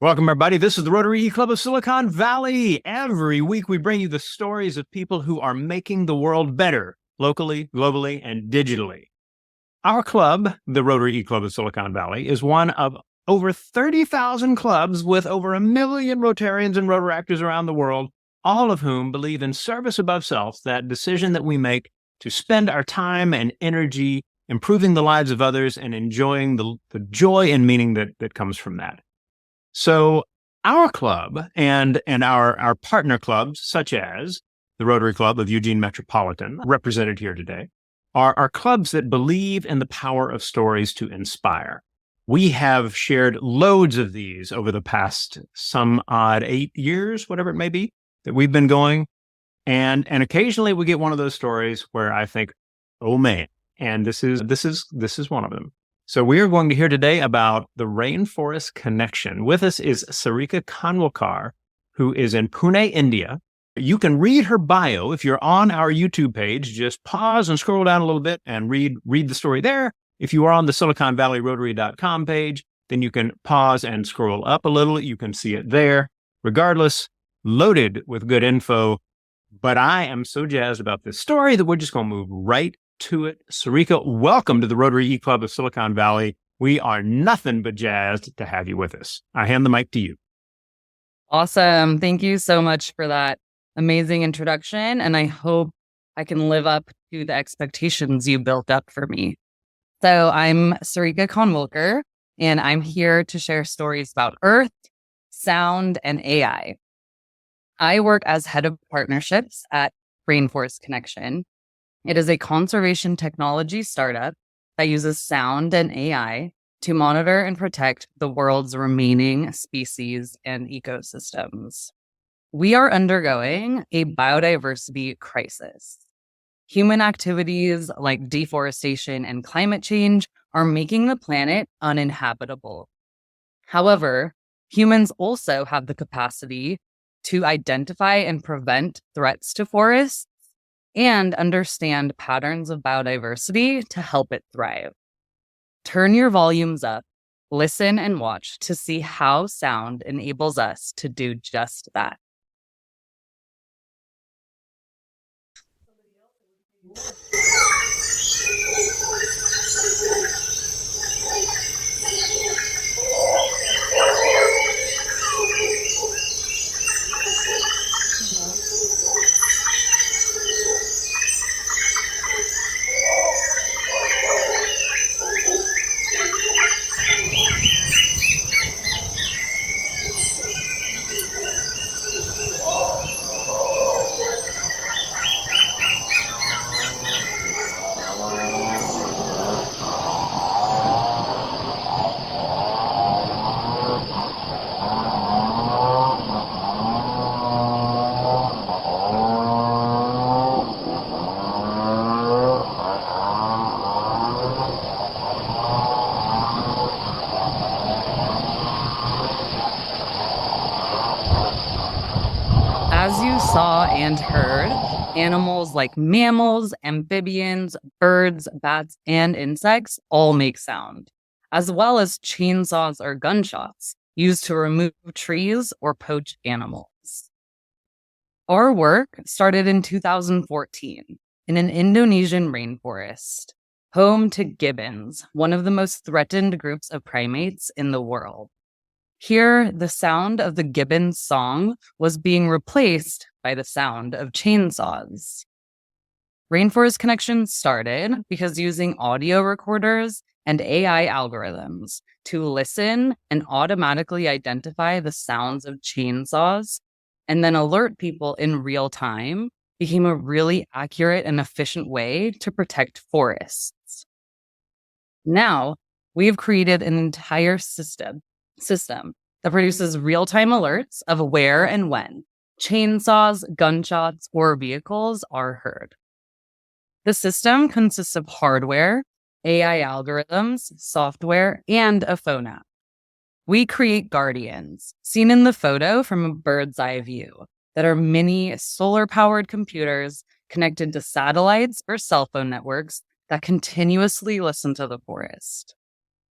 Welcome, everybody. This is the Rotary E-Club of Silicon Valley. Every week, we bring you the stories of people who are making the world better, locally, globally, and digitally. Our club, the Rotary E-Club of Silicon Valley, is one of over 30,000 clubs with over 1 million Rotarians and Rotaractors around the world, all of whom believe in service above self, that decision that we make to spend our time and energy improving the lives of others and enjoying the joy and meaning that comes from that. So our club and our partner clubs, such as the Rotary Club of Eugene Metropolitan, represented here today, are clubs that believe in the power of stories to inspire. We have shared loads of these over the past some odd 8 years, whatever it may be, that we've been going. And occasionally we get one of those stories where I think, oh man, and this is one of them. So we are going to hear today about the Rainforest Connection. With us is Sarika Khanwilkar, who is in Pune, India. You can read her bio if you're on our YouTube page. Just pause and scroll down a little bit and read the story there. If you are on the SiliconValleyRotary.com page, then you can pause and scroll up a little. You can see it there. Regardless, loaded with good info. But I am so jazzed about this story that we're just going to move right to it. Sarika, welcome to the Rotary E-Club of Silicon Valley. We are nothing but jazzed to have you with us. I hand the mic to you. Awesome. Thank you so much for that amazing introduction. And I hope I can live up to the expectations you built up for me. So I'm Sarika Khanwilkar, and I'm here to share stories about Earth, sound, and AI. I work as head of partnerships at Rainforest Connection. It is a conservation technology startup that uses sound and AI to monitor and protect the world's remaining species and ecosystems. We are undergoing a biodiversity crisis. Human activities like deforestation and climate change are making the planet uninhabitable. However, humans also have the capacity to identify and prevent threats to forests and understand patterns of biodiversity to help it thrive. Turn your volumes up, listen and watch to see how sound enables us to do just that. As you saw and heard, animals like mammals, amphibians, birds, bats, and insects all make sound, as well as chainsaws or gunshots used to remove trees or poach animals. Our work started in 2014 in an Indonesian rainforest, home to gibbons, one of the most threatened groups of primates in the world. Here, the sound of the gibbon's song was being replaced by the sound of chainsaws. Rainforest Connection started because using audio recorders and AI algorithms to listen and automatically identify the sounds of chainsaws and then alert people in real time became a really accurate and efficient way to protect forests. Now, we've created an entire system that produces real-time alerts of where and when chainsaws, gunshots, or vehicles are heard. The system consists of hardware, AI algorithms, software, and a phone app. We create guardians, seen in the photo from a bird's eye view, that are mini solar-powered computers connected to satellites or cell phone networks that continuously listen to the forest.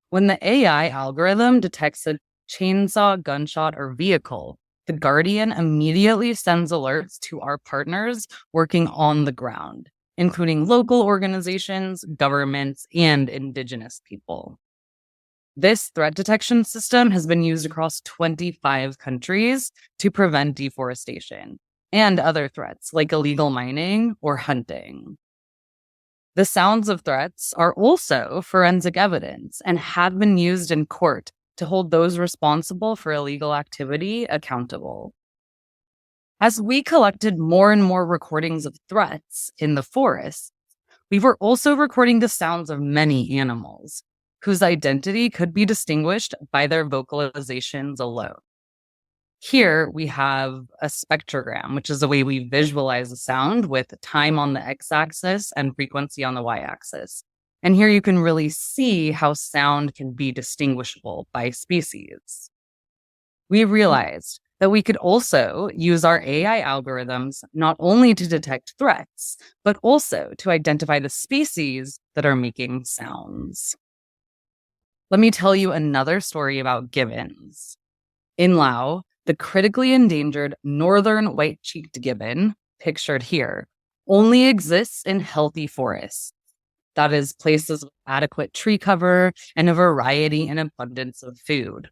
When the AI algorithm detects a chainsaw, gunshot, or vehicle, the Guardian immediately sends alerts to our partners working on the ground, including local organizations, governments, and Indigenous people. This threat detection system has been used across 25 countries to prevent deforestation and other threats like illegal mining or hunting. The sounds of threats are also forensic evidence and have been used in court to hold those responsible for illegal activity accountable. As we collected more and more recordings of threats in the forest, we were also recording the sounds of many animals, whose identity could be distinguished by their vocalizations alone. Here we have a spectrogram, which is the way we visualize a sound with time on the x-axis and frequency on the y-axis. And here you can really see how sound can be distinguishable by species. We realized that we could also use our AI algorithms not only to detect threats, but also to identify the species that are making sounds. Let me tell you another story about gibbons. In Laos, the critically endangered northern white-cheeked gibbon, pictured here, only exists in healthy forests. That is, places with adequate tree cover and a variety and abundance of food.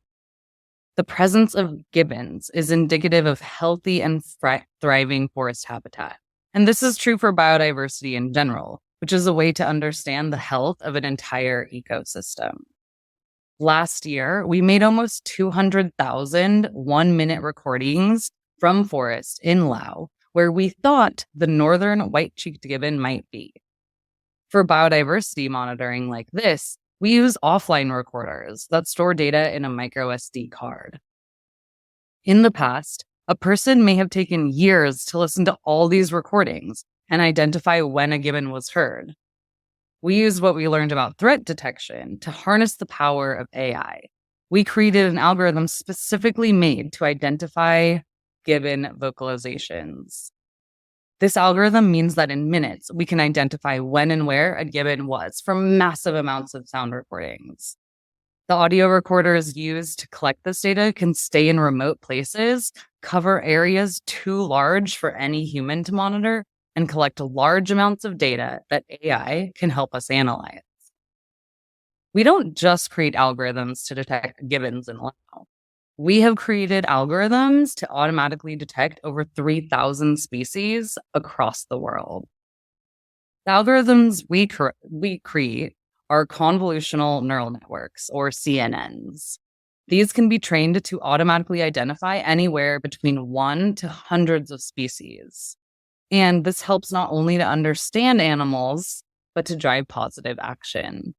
The presence of gibbons is indicative of healthy and thriving forest habitat. And this is true for biodiversity in general, which is a way to understand the health of an entire ecosystem. Last year, we made almost 200,000 one-minute recordings from forests in Laos, where we thought the northern white-cheeked gibbon might be. For biodiversity monitoring like this, we use offline recorders that store data in a micro SD card. In the past, a person may have taken years to listen to all these recordings and identify when a gibbon was heard. We use what we learned about threat detection to harness the power of AI. We created an algorithm specifically made to identify gibbon vocalizations. This algorithm means that in minutes, we can identify when and where a gibbon was from massive amounts of sound recordings. The audio recorders used to collect this data can stay in remote places, cover areas too large for any human to monitor, and collect large amounts of data that AI can help us analyze. We don't just create algorithms to detect gibbons in Laos. We have created algorithms to automatically detect over 3,000 species across the world. The algorithms we create are convolutional neural networks, or CNNs. These can be trained to automatically identify anywhere between 1 to hundreds of species. And this helps not only to understand animals, but to drive positive action.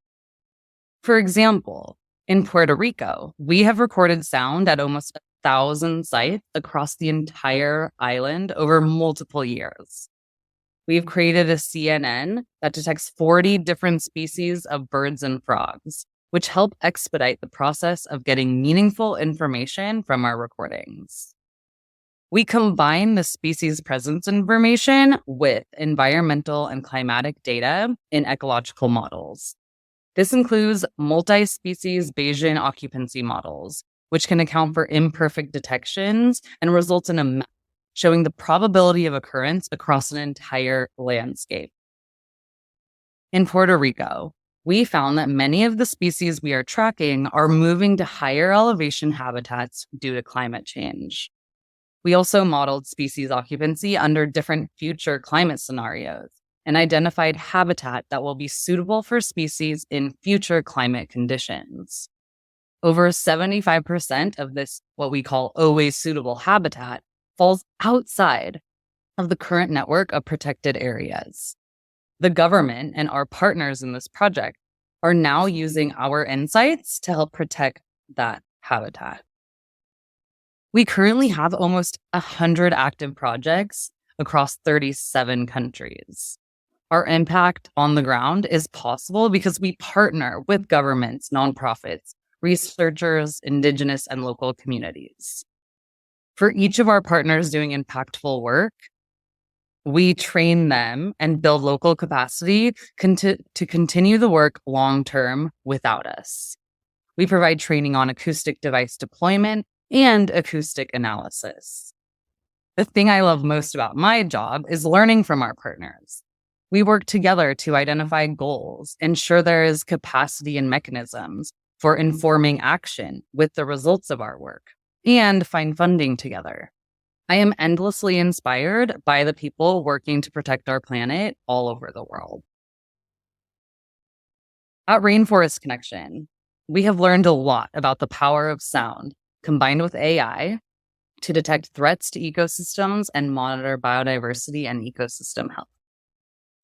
For example, in Puerto Rico, we have recorded sound at almost 1,000 sites across the entire island over multiple years. We've created a CNN that detects 40 different species of birds and frogs, which help expedite the process of getting meaningful information from our recordings. We combine the species presence information with environmental and climatic data in ecological models. This includes multi-species Bayesian occupancy models, which can account for imperfect detections and results in a map showing the probability of occurrence across an entire landscape. In Puerto Rico, we found that many of the species we are tracking are moving to higher elevation habitats due to climate change. We also modeled species occupancy under different future climate scenarios and identified habitat that will be suitable for species in future climate conditions. Over 75% of this, what we call always suitable habitat, falls outside of the current network of protected areas. The government and our partners in this project are now using our insights to help protect that habitat. We currently have almost 100 active projects across 37 countries. Our impact on the ground is possible because we partner with governments, nonprofits, researchers, Indigenous, and local communities. For each of our partners doing impactful work, we train them and build local capacity to continue the work long-term without us. We provide training on acoustic device deployment and acoustic analysis. The thing I love most about my job is learning from our partners. We work together to identify goals, ensure there is capacity and mechanisms for informing action with the results of our work, and find funding together. I am endlessly inspired by the people working to protect our planet all over the world. At Rainforest Connection, we have learned a lot about the power of sound combined with AI to detect threats to ecosystems and monitor biodiversity and ecosystem health.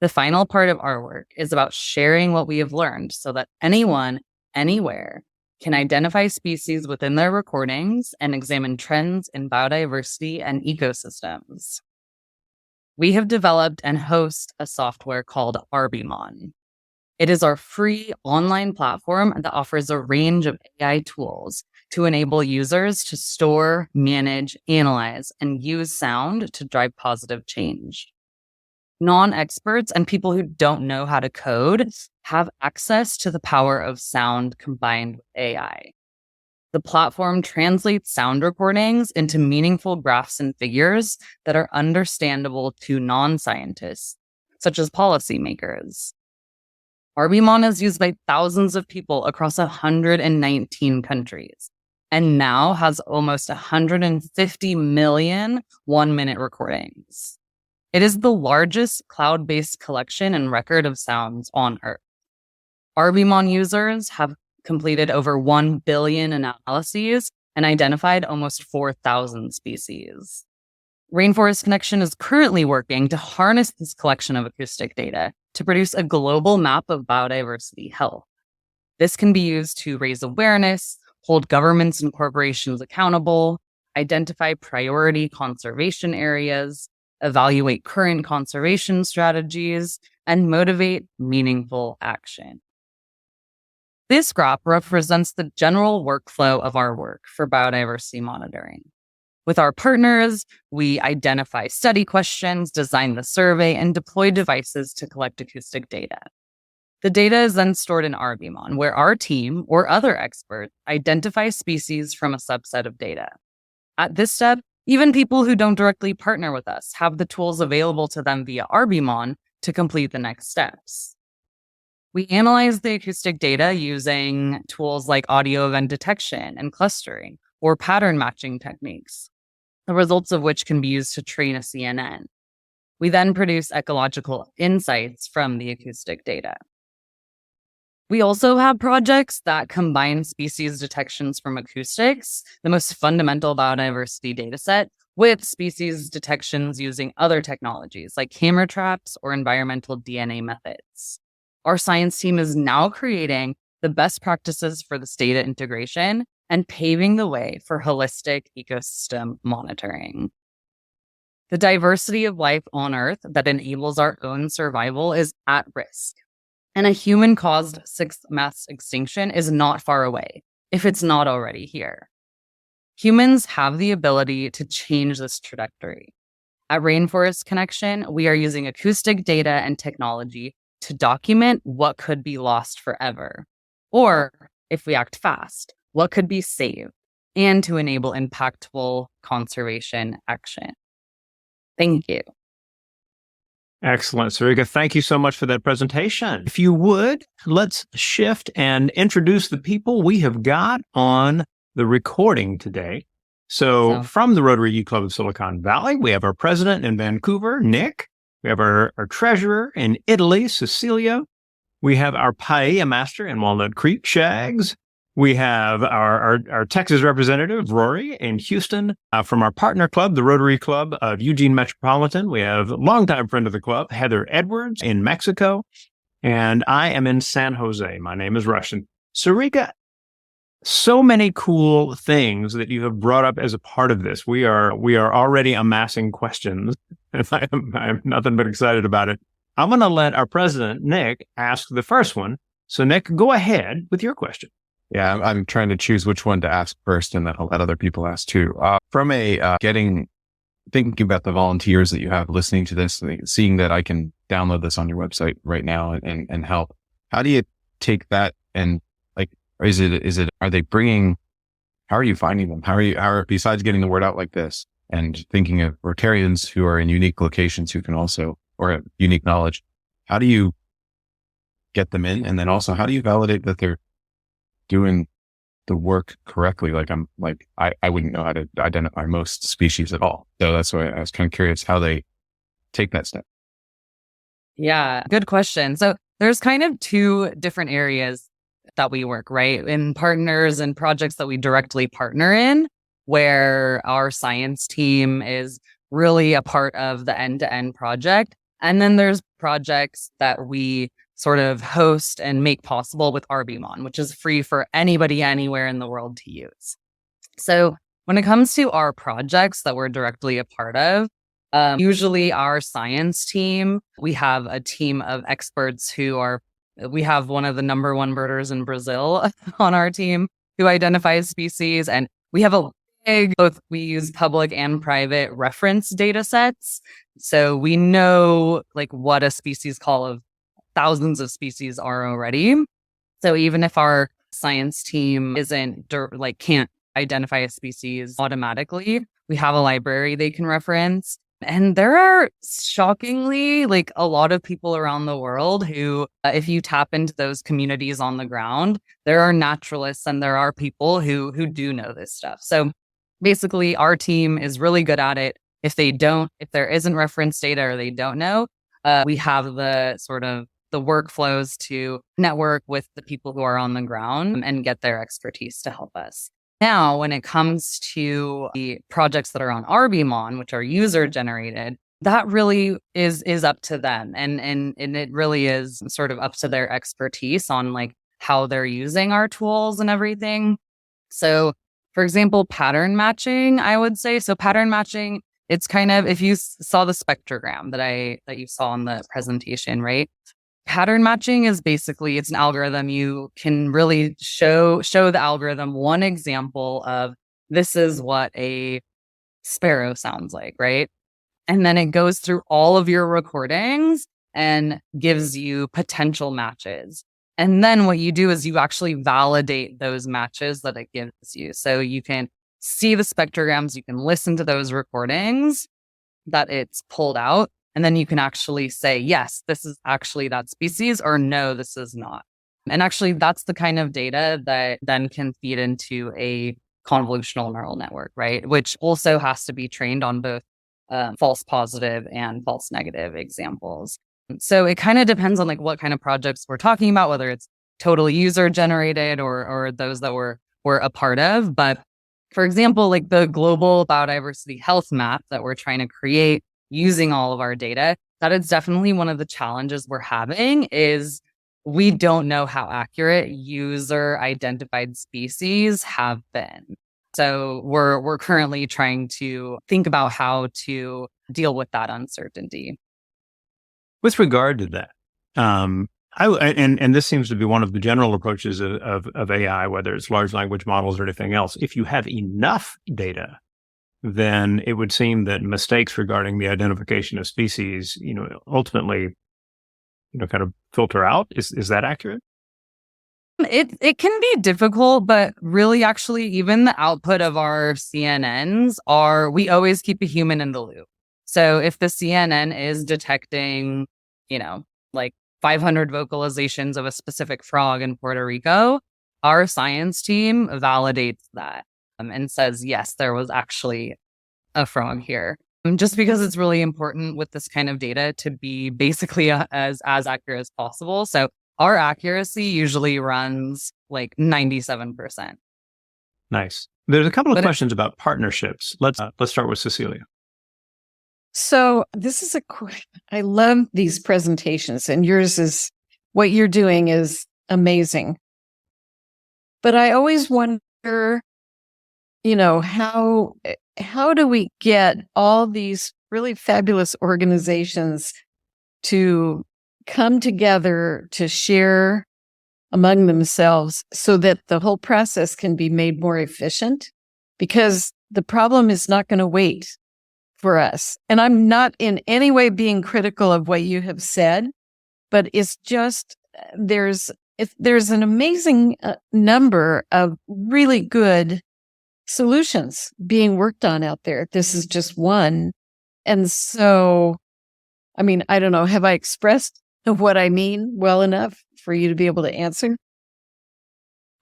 The final part of our work is about sharing what we have learned so that anyone, anywhere, can identify species within their recordings and examine trends in biodiversity and ecosystems. We have developed and host a software called RBMon. It is our free online platform that offers a range of AI tools to enable users to store, manage, analyze, and use sound to drive positive change. Non-experts and people who don't know how to code have access to the power of sound combined with AI. The platform translates sound recordings into meaningful graphs and figures that are understandable to non-scientists, such as policymakers. RBMon is used by thousands of people across 119 countries and now has almost 150 million one-minute recordings. It is the largest cloud-based collection and record of sounds on Earth. RBMon users have completed over 1 billion analyses and identified almost 4,000 species. Rainforest Connection is currently working to harness this collection of acoustic data to produce a global map of biodiversity health. This can be used to raise awareness, hold governments and corporations accountable, identify priority conservation areas, evaluate current conservation strategies, and motivate meaningful action. This graph represents the general workflow of our work for biodiversity monitoring. With our partners, we identify study questions, design the survey, and deploy devices to collect acoustic data. The data is then stored in RBMon, where our team or other experts identify species from a subset of data. At this step, even people who don't directly partner with us have the tools available to them via RBMon to complete the next steps. We analyze the acoustic data using tools like audio event detection and clustering or pattern matching techniques, the results of which can be used to train a CNN. We then produce ecological insights from the acoustic data. We also have projects that combine species detections from acoustics, the most fundamental biodiversity dataset, with species detections using other technologies like camera traps or environmental DNA methods. Our science team is now creating the best practices for this data integration and paving the way for holistic ecosystem monitoring. The diversity of life on Earth that enables our own survival is at risk. And a human-caused sixth mass extinction is not far away, if it's not already here. Humans have the ability to change this trajectory. At Rainforest Connection, we are using acoustic data and technology to document what could be lost forever, or, if we act fast, what could be saved, and to enable impactful conservation action. Thank you. Excellent, Sarika. Thank you so much for that presentation. If you would, let's shift and introduce the people we have got on the recording today. So from the Rotary Youth Club of Silicon Valley, we have our president in Vancouver, Nick. We have our treasurer in Italy, Cecilia. We have our paella master in Walnut Creek, Shags. We have our Texas representative, Rory, in Houston. From our partner club, the Rotary Club of Eugene Metropolitan, we have a longtime friend of the club, Heather Edwards, in Mexico. And I am in San Jose. My name is Russian. Sarika, so many cool things that you have brought up as a part of this. We are already amassing questions, and I'm nothing but excited about it. I'm going to let our president, Nick, ask the first one. So, Nick, go ahead with your question. Yeah, I'm trying to choose which one to ask first, and then I'll let other people ask too. From thinking about the volunteers that you have listening to this, seeing that I can download this on your website right now and help. How do you take that and Or are they bringing, how are you finding them? How are, besides getting the word out like this and thinking of Rotarians who are in unique locations who can also, or have unique knowledge, how do you get them in? And then also, how do you validate that they're doing the work correctly? I wouldn't know how to identify most species at all. So that's why I was kind of curious how they take that step. Yeah, good question. So there's kind of two different areas that we work, right? In partners and projects that we directly partner in, where our science team is really a part of the end-to-end project. And then there's projects that we sort of host and make possible with RBMON, which is free for anybody anywhere in the world to use. So when it comes to our projects that we're directly a part of, usually our science team, we have a team of experts we have one of the number one birders in Brazil on our team who identifies species. And we have we use public and private reference data sets. So we know what a species call of thousands of species are already. So even if our science team can't identify a species automatically, we have a library they can reference. And there are shockingly a lot of people around the world who, if you tap into those communities on the ground, there are naturalists and there are people who do know this stuff. So basically our team is really good at it. If there isn't reference data or they don't know, we have the workflows to network with the people who are on the ground and get their expertise to help us. Now, when it comes to the projects that are on RBMON, which are user generated, that really is up to them. And it really is sort of up to their expertise on how they're using our tools and everything. So for example, pattern matching, I would say. So pattern matching, it's kind of, if you saw the spectrogram that you saw in the presentation, right? Pattern matching is basically, it's an algorithm. You can really show the algorithm one example of this is what a sparrow sounds like, right? And then it goes through all of your recordings and gives you potential matches. And then what you do is you actually validate those matches that it gives you. So you can see the spectrograms, you can listen to those recordings that it's pulled out. And then you can actually say, yes, this is actually that species, or no, this is not. And actually, that's the kind of data that then can feed into a convolutional neural network, right? Which also has to be trained on both false positive and false negative examples. So it kind of depends on what kind of projects we're talking about, whether it's totally user generated or those that we're a part of. But for example, the global biodiversity health map that we're trying to create using all of our data, that is definitely one of the challenges we're having is we don't know how accurate user identified species have been. So we're currently trying to think about how to deal with that uncertainty. With regard to that, and this seems to be one of the general approaches of AI, whether it's large language models or anything else. If you have enough data, then it would seem that mistakes regarding the identification of species, ultimately, kind of filter out. Is that accurate? It can be difficult, but really, actually, even the output of our CNNs we always keep a human in the loop. So if the CNN is detecting, 500 vocalizations of a specific frog in Puerto Rico, our science team validates that. And says, yes, there was actually a frog here. Just because it's really important with this kind of data to be basically as accurate as possible. So our accuracy usually runs 97%. Nice. There's a couple of questions about partnerships. Let's start with Cecilia. So this is I love these presentations, and what you're doing is amazing. But I always wonder, how do we get all these really fabulous organizations to come together to share among themselves so that the whole process can be made more efficient? Because the problem is not going to wait for us. And I'm not in any way being critical of what you have said, but it's just there's there's an amazing number of really good solutions being worked on out there. This is just one. And so, I mean, I don't know, have I expressed what I mean well enough for you to be able to answer?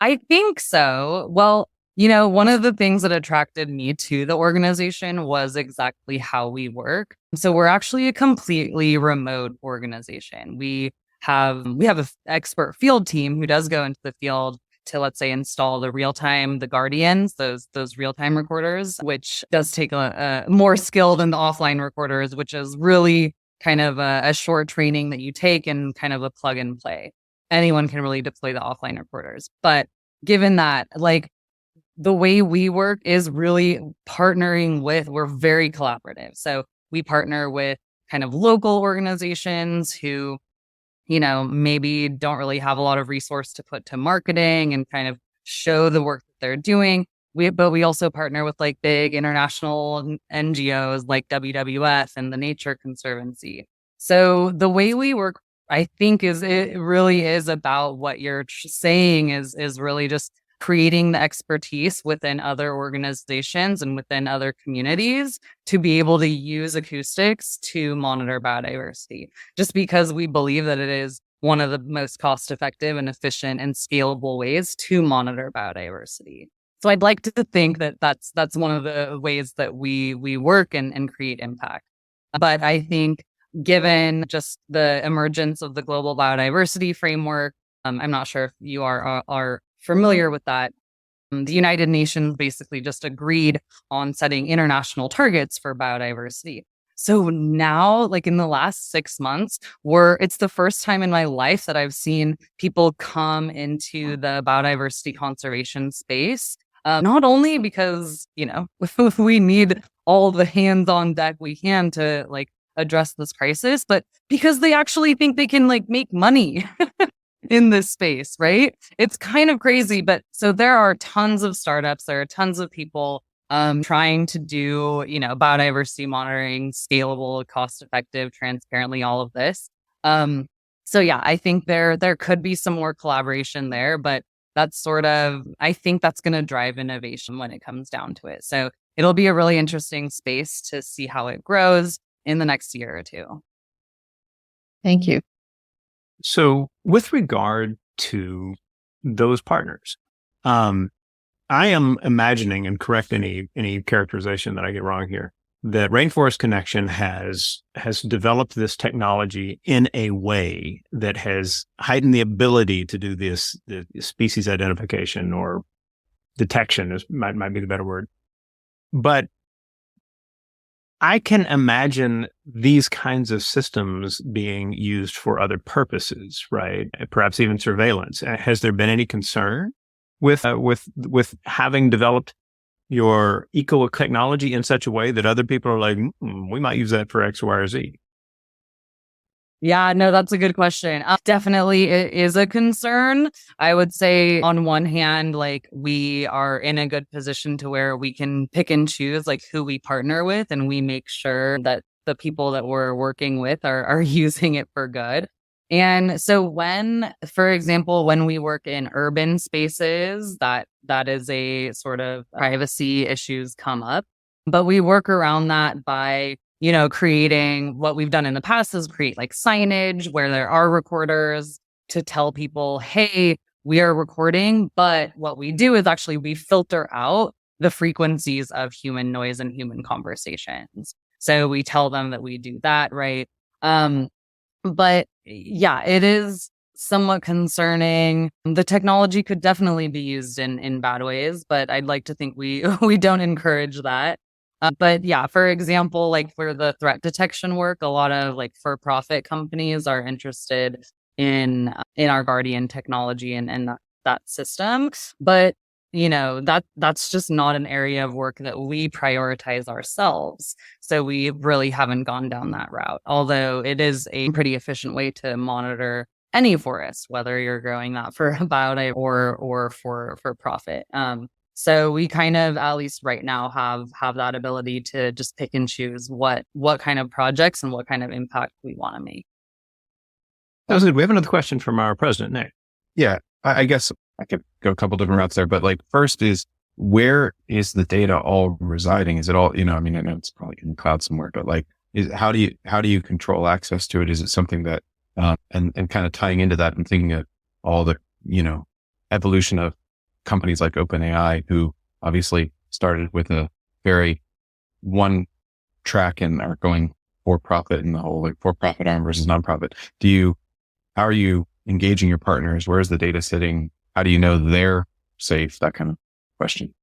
I think so. Well, one of the things that attracted me to the organization was exactly how we work. So we're actually a completely remote organization. We have an expert field team who does go into the field to, let's say, install the Guardians, those real-time recorders, which does take a more skill than the offline recorders, which is really kind of a short training that you take and kind of a plug and play. Anyone can really deploy the offline recorders. But given that, like, the way we work is really we're very collaborative. So we partner with kind of local organizations who, maybe don't really have a lot of resource to put to marketing and kind of show the work that they're doing. But we also partner with like big international NGOs like WWF and the Nature Conservancy. So the way we work, I think, it really is about what you're saying is really just creating the expertise within other organizations and within other communities to be able to use acoustics to monitor biodiversity, just because we believe that it is one of the most cost-effective and efficient and scalable ways to monitor biodiversity. So I'd like to think that that's one of the ways that we work and create impact. But I think given just the emergence of the global biodiversity framework, I'm not sure if you are familiar with that. The United Nations basically just agreed on setting international targets for biodiversity. So now, like in the last 6 months, it's the first time in my life that I've seen people come into the biodiversity conservation space. Not only because, we need all the hands on deck we can to like address this crisis, but because they actually think they can like make money in this space, right? It's kind of crazy, but so there are tons of startups, there are tons of people trying to do, biodiversity monitoring, scalable, cost-effective, transparently, all of this. So yeah, I think there could be some more collaboration there, but I think that's going to drive innovation when it comes down to it. So it'll be a really interesting space to see how it grows in the next year or two. Thank you. So with regard to those partners, I am imagining, and correct any characterization that I get wrong here, that Rainforest Connection has developed this technology in a way that has heightened the ability to do the species identification or detection might be the better word. But I can imagine these kinds of systems being used for other purposes, right? Perhaps even surveillance. Has there been any concern with having developed your eco technology in such a way that other people are like, we might use that for X, Y, or Z? Yeah, no, that's a good question. Definitely it is a concern. I would say on one hand, like we are in a good position to where we can pick and choose like who we partner with, and we make sure that the people that we're working with are using it for good. And so for example, when we work in urban spaces, that is a sort of privacy issues come up, but we work around that by creating what we've done in the past is create like signage where there are recorders to tell people, hey, we are recording. But what we do is actually we filter out the frequencies of human noise and human conversations. So we tell them that we do that, right? But yeah, it is somewhat concerning. The technology could definitely be used in bad ways, but I'd like to think we don't encourage that. But yeah, for example, like for the threat detection work, a lot of like for-profit companies are interested in our Guardian technology and that system. But that's just not an area of work that we prioritize ourselves. So we really haven't gone down that route, although it is a pretty efficient way to monitor any forest, whether you're growing that for biodiversity or for profit. So we kind of, at least right now, have that ability to just pick and choose what kind of projects and what kind of impact we want to make. That was good. We have another question from our president, Nick. Yeah, I guess I could go a couple different routes there, but like first is where is the data all residing? Is it all, I mean, I know it's probably in the cloud somewhere, but like, how do you control access to it? Is it something that, and kind of tying into that and thinking of all the, evolution of companies like OpenAI, who obviously started with a very one track and are going for profit in the whole like for profit arm versus nonprofit. How are you engaging your partners? Where is the data sitting? How do you know they're safe? That kind of question.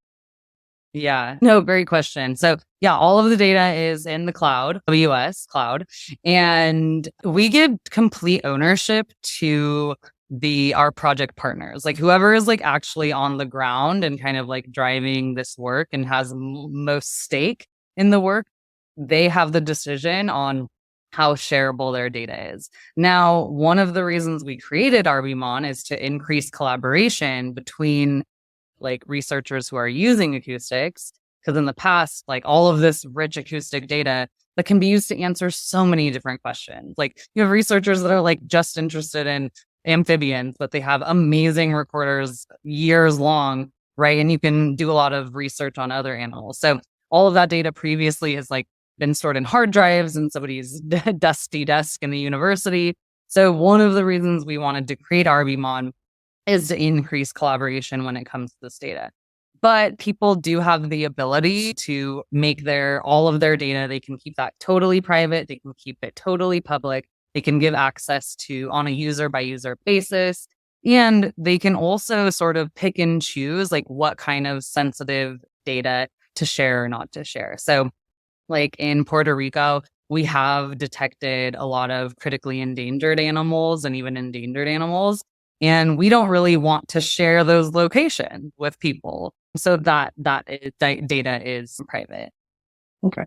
Yeah, no, great question. So yeah, all of the data is in the cloud, AWS cloud, and we give complete ownership to our project partners, like whoever is like actually on the ground and kind of like driving this work and has most stake in the work. They have the decision on how shareable their data is. Now, one of the reasons we created RBMON is to increase collaboration between like researchers who are using acoustics, because in the past, like all of this rich acoustic data that can be used to answer so many different questions. Like you have researchers that are like just interested in amphibians, but they have amazing recorders years long, right? And you can do a lot of research on other animals. So all of that data previously has like been stored in hard drives in somebody's dusty desk in the university. So one of the reasons we wanted to create RBMON is to increase collaboration when it comes to this data. But people do have the ability to make all of their data. They can keep that totally private. They can keep it totally public. They can give access to on a user by user basis. And they can also sort of pick and choose like what kind of sensitive data to share or not to share. So like in Puerto Rico, we have detected a lot of critically endangered animals and even endangered animals. And we don't really want to share those locations with people. So that data is private. Okay.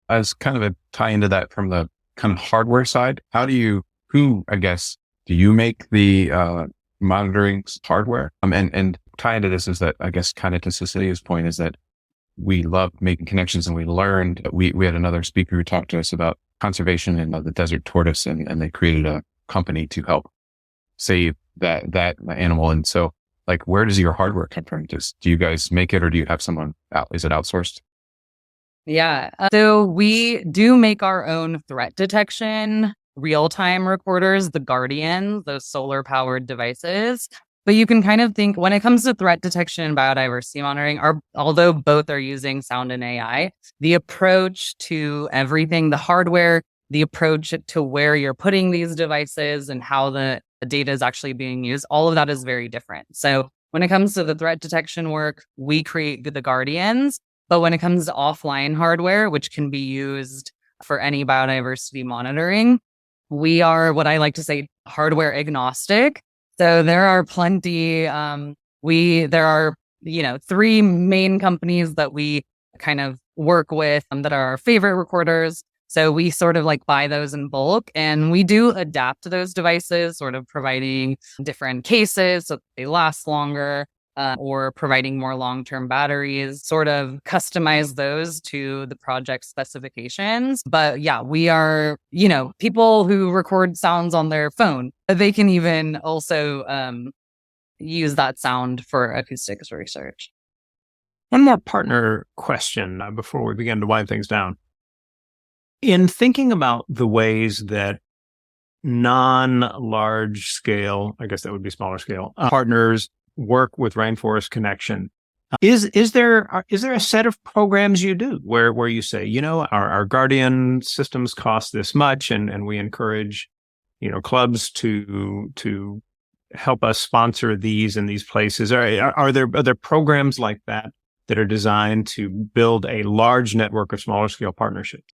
As kind of a tie into that from the kind of hardware side, who, I guess, do you make the monitoring hardware? And tie into this is that, I guess, kind of to Cecilia's point is that we love making connections, and we learned, we had another speaker who talked to us about conservation in the desert tortoise, and they created a company to help save that animal. And so like, where does your hardware come from? Do you guys make it, or do you have someone out? Is it outsourced? Yeah. So we do make our own threat detection real-time recorders, the Guardians, those solar powered devices. But you can kind of think when it comes to threat detection and biodiversity monitoring, although both are using sound and AI, the approach to everything, the hardware, the approach to where you're putting these devices and how the data is actually being used, all of that is very different. So when it comes to the threat detection work, we create the Guardians. But when it comes to offline hardware, which can be used for any biodiversity monitoring, we are what I like to say hardware agnostic. So there are plenty. There are, three main companies that we kind of work with that are our favorite recorders. So we sort of like buy those in bulk, and we do adapt those devices, sort of providing different cases so they last longer, or providing more long-term batteries, sort of customize those to the project specifications. But yeah, we are, people who record sounds on their phone, they can even also use that sound for acoustics research. One more partner question before we begin to wind things down. In thinking about the ways that non-large scale, I guess that would be smaller scale, partners work with Rainforest Connection, is there a set of programs you do where you say, our Guardian systems cost this much, and we encourage, clubs to help us sponsor these in these places? Are there programs like that are designed to build a large network of smaller scale partnerships?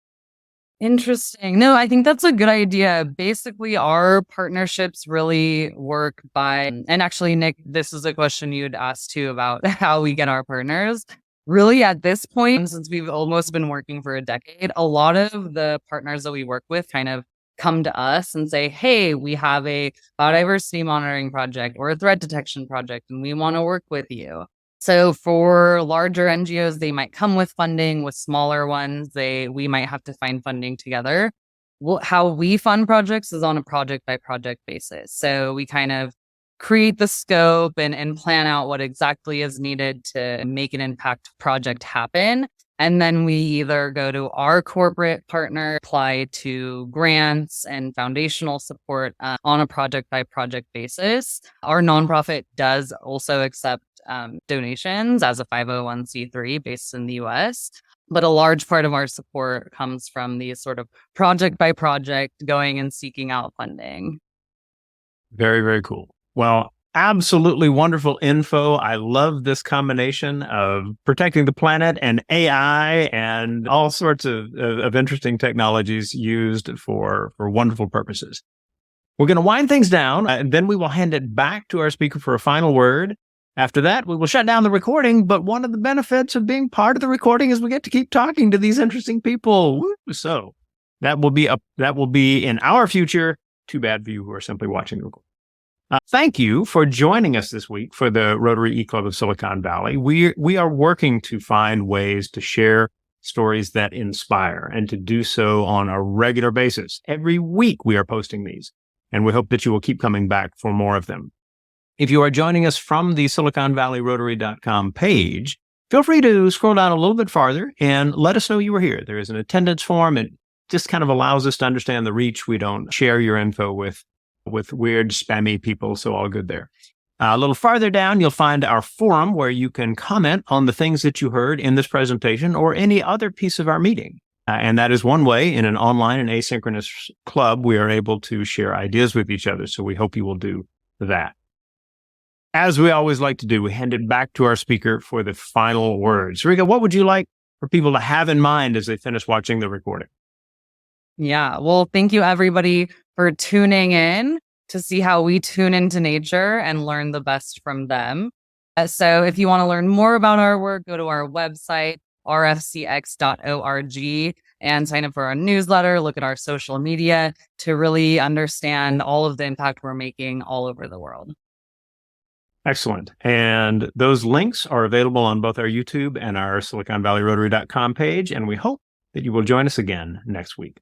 Interesting. No, I think that's a good idea. Basically, our partnerships really work by, and actually, Nick, this is a question you'd asked too about how we get our partners. Really, at this point, since we've almost been working for a decade, a lot of the partners that we work with kind of come to us and say, hey, we have a biodiversity monitoring project or a threat detection project, and we want to work with you. So for larger NGOs, they might come with funding. With smaller ones, we might have to find funding together. How we fund projects is on a project by project basis. So we kind of create the scope and plan out what exactly is needed to make an impact project happen. And then we either go to our corporate partner, apply to grants and foundational support on a project by project basis. Our nonprofit does also accept donations as a 501c3 based in the US. But a large part of our support comes from these sort of project by project going and seeking out funding. Very, very cool. Well, absolutely wonderful info. I love this combination of protecting the planet and AI and all sorts of interesting technologies used for wonderful purposes. We're going to wind things down, and then we will hand it back to our speaker for a final word. After that, we will shut down the recording, but one of the benefits of being part of the recording is we get to keep talking to these interesting people. Woo! So that will be in our future. Too bad for you who are simply watching the recording. Thank you for joining us this week for the Rotary E-Club of Silicon Valley. We are working to find ways to share stories that inspire and to do so on a regular basis. Every week we are posting these, and we hope that you will keep coming back for more of them. If you are joining us from the SiliconValleyRotary.com page, feel free to scroll down a little bit farther and let us know you were here. There is an attendance form. It just kind of allows us to understand the reach. We don't share your info with weird, spammy people, so all good there. A little farther down, you'll find our forum where you can comment on the things that you heard in this presentation or any other piece of our meeting. And that is one way in an online and asynchronous club we are able to share ideas with each other. So we hope you will do that. As we always like to do, we hand it back to our speaker for the final words. Sarika, what would you like for people to have in mind as they finish watching the recording? Yeah, well, thank you everybody for tuning in to see how we tune into nature and learn the best from them. So if you want to learn more about our work, go to our website, rfcx.org, and sign up for our newsletter, look at our social media to really understand all of the impact we're making all over the world. Excellent. And those links are available on both our YouTube and our SiliconValleyRotary.com page. And we hope that you will join us again next week.